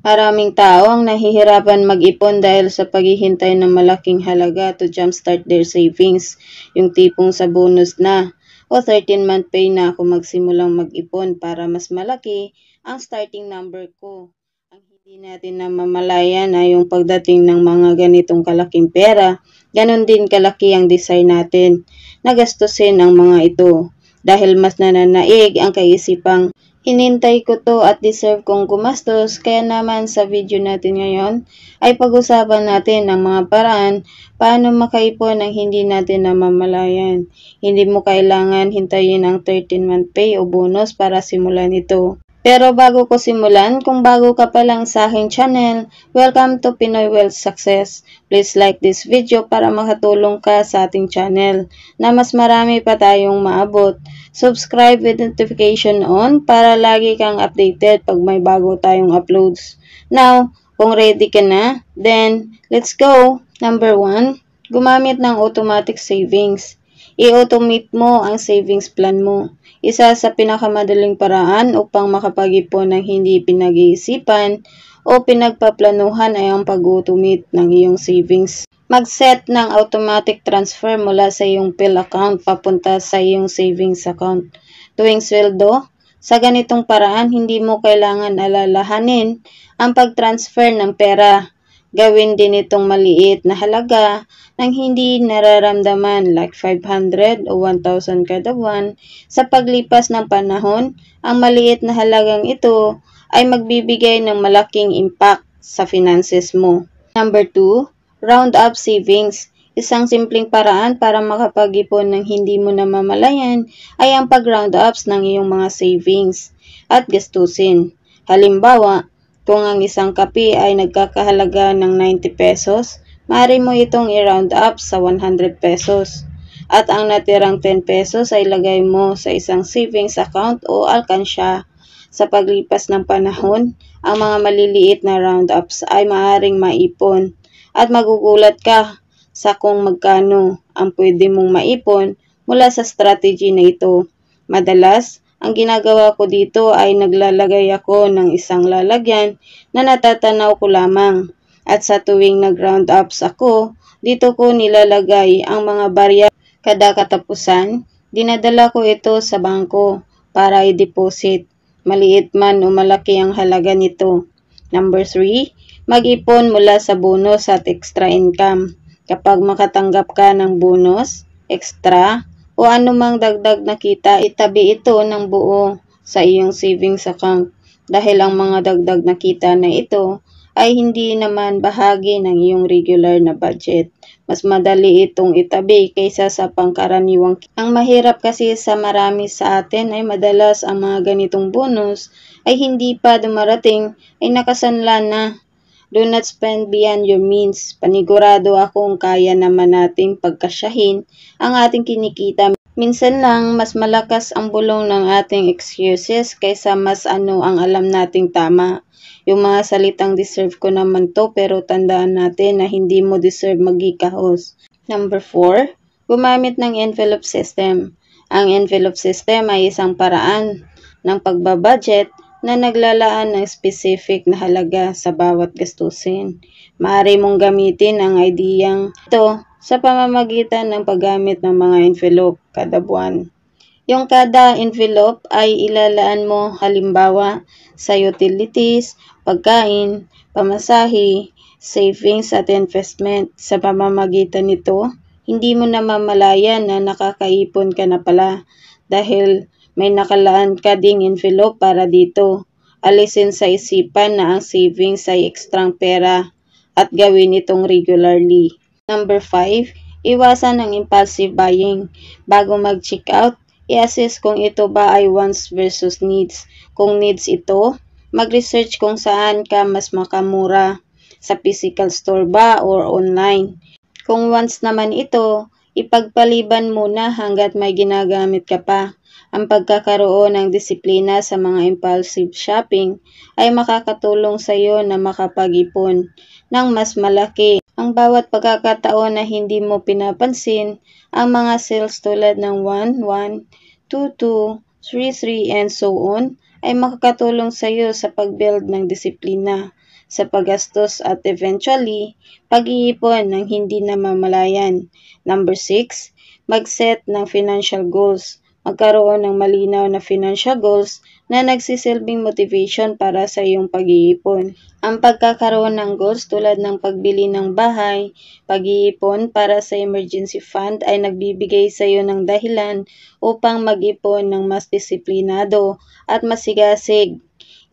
Maraming tao ang nahihirapan mag-ipon dahil sa paghihintay ng malaking halaga to jumpstart their savings, yung tipong sa bonus na o 13-month pay na ako magsimulang mag-ipon para mas malaki ang starting number ko. Ang hindi natin namamalayan ay yung pagdating ng mga ganitong kalaking pera, ganon din kalaki ang desire natin na gastusin ang mga ito dahil mas nananaig ang kaisipang hinintay ko to at deserve kong gumastos, kaya naman sa video natin ngayon ay pag-usapan natin ang mga paraan paano makaipon ang hindi natin namamalayan. Hindi mo kailangan hintayin ang 13-month pay o bonus para simulan ito. Pero bago ko simulan, kung bago ka pa lang sa aking channel, welcome to Pinoy Wealth Success. Please like this video para makatulong ka sa ating channel na mas marami pa tayong maabot. Subscribe with notification on para lagi kang updated pag may bago tayong uploads. Now, kung ready ka na, then let's go! Number 1, gumamit ng automatic savings. I-automate mo ang savings plan mo. Isa sa pinakamadaling paraan upang makapag-ipon ng hindi pinag-iisipan o pinagpaplanuhan ay ang pag-automate ng iyong savings. Mag-set ng automatic transfer mula sa iyong Phil account papunta sa iyong savings account. Tuwing sweldo, sa ganitong paraan hindi mo kailangan alalahanin ang pag-transfer ng pera. Gawin din itong maliit na halaga nang hindi nararamdaman like 500 o 1,000 kada buwan. Sa paglipas ng panahon, ang maliit na halagang ito ay magbibigay ng malaking impact sa finances mo. Number 2, round up savings. Isang simpleng paraan para makapag-ipon ng hindi mo namamalayan ay ang pag-round ups ng iyong mga savings at gastusin. Halimbawa, kung ang isang kape ay nagkakahalaga ng 90 pesos, maaari mo itong i-round up sa 100 pesos. At ang natirang 10 pesos ay lagay mo sa isang savings account o alkansya. Sa paglipas ng panahon, ang mga maliliit na round ups ay maaaring maipon at magugulat ka sa kung magkano ang pwede mong maipon mula sa strategy na ito. Madalas, ang ginagawa ko dito ay naglalagay ako ng isang lalagyan na natatanaw ko lamang. At sa tuwing nag-round ups ako, dito ko nilalagay ang mga barya kada katapusan. Dinadala ko ito sa bangko para i-deposit. Maliit man o malaki ang halaga nito. Number 3, mag-ipon mula sa bonus at extra income. Kapag makatanggap ka ng bonus, extra, o anumang dagdag na kita, itabi ito ng buo sa iyong savings account dahil ang mga dagdag na kita na ito ay hindi naman bahagi ng iyong regular na budget. Mas madali itong itabi kaysa sa pangkaraniwang. Ang mahirap kasi sa marami sa atin ay madalas ang mga ganitong bonus ay hindi pa dumarating ay nakasanla na. Do not spend beyond your means. Panigurado akong kaya naman nating pagkasyahin ang ating kinikita. Minsan lang mas malakas ang bulong ng ating excuses kaysa mas ang alam nating tama. Yung mga salitang deserve ko naman to pero tandaan natin na hindi mo deserve magikahos. Number 4, gumamit ng envelope system. Ang envelope system ay isang paraan ng pagbabudget na naglalaan ng specific na halaga sa bawat gastusin. Maaari mong gamitin ang ideyang ito sa pamamagitan ng paggamit ng mga envelope kada buwan. Yung kada envelope ay ilalaan mo halimbawa sa utilities, pagkain, pamasahe, savings at investment. Sa pamamagitan nito, hindi mo namamalayan na nakakaipon ka na pala dahil may nakalaan ka ding envelope para dito. Alisin sa isipan na ang savings ay ekstrang pera at gawin itong regularly. Number 5, iwasan ang impulsive buying. Bago mag-check out, i-assess kung ito ba ay wants versus needs. Kung needs ito, mag-research kung saan ka mas makamura, sa physical store ba or online. Kung wants naman ito, ipagpaliban muna hanggat may ginagamit ka pa. Ang pagkakaroon ng disiplina sa mga impulsive shopping ay makakatulong sa iyo na makapag-ipon ng mas malaki. Ang bawat pagkakataon na hindi mo pinapansin, ang mga sales tulad ng 1, 1, 2, 2, 3, 3, and so on ay makakatulong sa iyo sa pag-build ng disiplina sa paggastos at eventually, pag-iipon ng hindi namamalayan. Number 6, mag-set ng financial goals. Magkaroon ng malinaw na financial goals na nagsisilbing motivation para sa iyong pag-iipon. Ang pagkakaroon ng goals tulad ng pagbili ng bahay, pag-iipon para sa emergency fund ay nagbibigay sa iyo ng dahilan upang mag-ipon ng mas disiplinado at masigasig.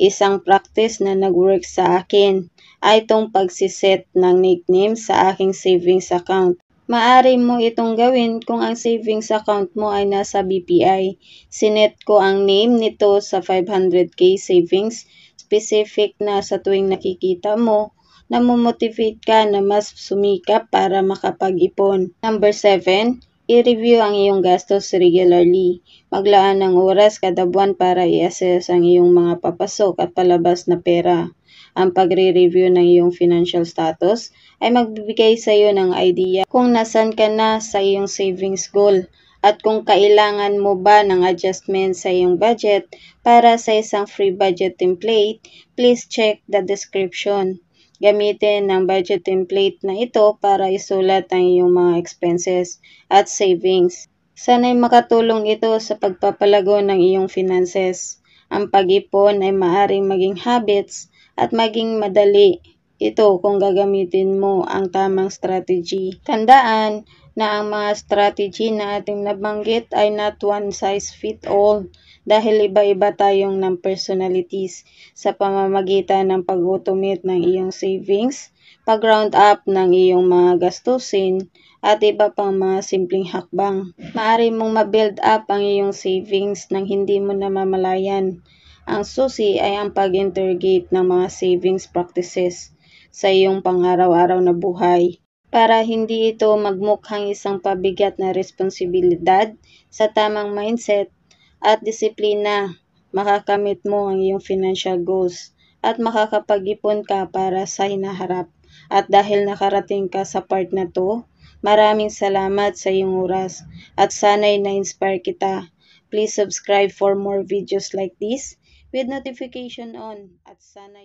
Isang practice na nag-work sa akin ay itong pagsiset ng nickname sa aking savings account. Maaari mo itong gawin kung ang savings account mo ay nasa BPI. Sinet ko ang name nito sa 500k savings, specific na sa tuwing nakikita mo, namomotivate ka na mas sumikap para makapag-ipon. Number 7, i-review ang iyong gastos regularly. Maglaan ng oras kada buwan para i-assess ang iyong mga papasok at palabas na pera. Ang pagre-review ng iyong financial status ay magbibigay sa iyo ng idea kung nasan ka na sa iyong savings goal at kung kailangan mo ba ng adjustment sa iyong budget. Para sa isang free budget template, please check the description. Gamitin ang budget template na ito para isulat ang iyong mga expenses at savings. Sana'y makatulong ito sa pagpapalago ng iyong finances. Ang pag-ipon ay maaaring maging habits at maging madali ito kung gagamitin mo ang tamang strategy. Tandaan na ang mga strategy na ating nabanggit ay not one size fit all dahil iba-iba tayong ng personalities sa pamamagitan ng pag-automate ng iyong savings, pag-round up ng iyong mga gastusin, at iba pang mga simpleng hakbang. Maaari mong ma-build up ang iyong savings nang hindi mo namamalayan. Ang susi ay ang pag-interrogate ng mga savings practices sa iyong pang-araw-araw na buhay para hindi ito magmukhang isang pabigat na responsibilidad. Sa tamang mindset at disiplina, makakamit mo ang iyong financial goals at makakapag-ipon ka para sa hinaharap. At dahil nakarating ka sa part na to, maraming salamat sa iyong oras at sana'y na-inspire kita. Please subscribe for more videos like this with notification on at sana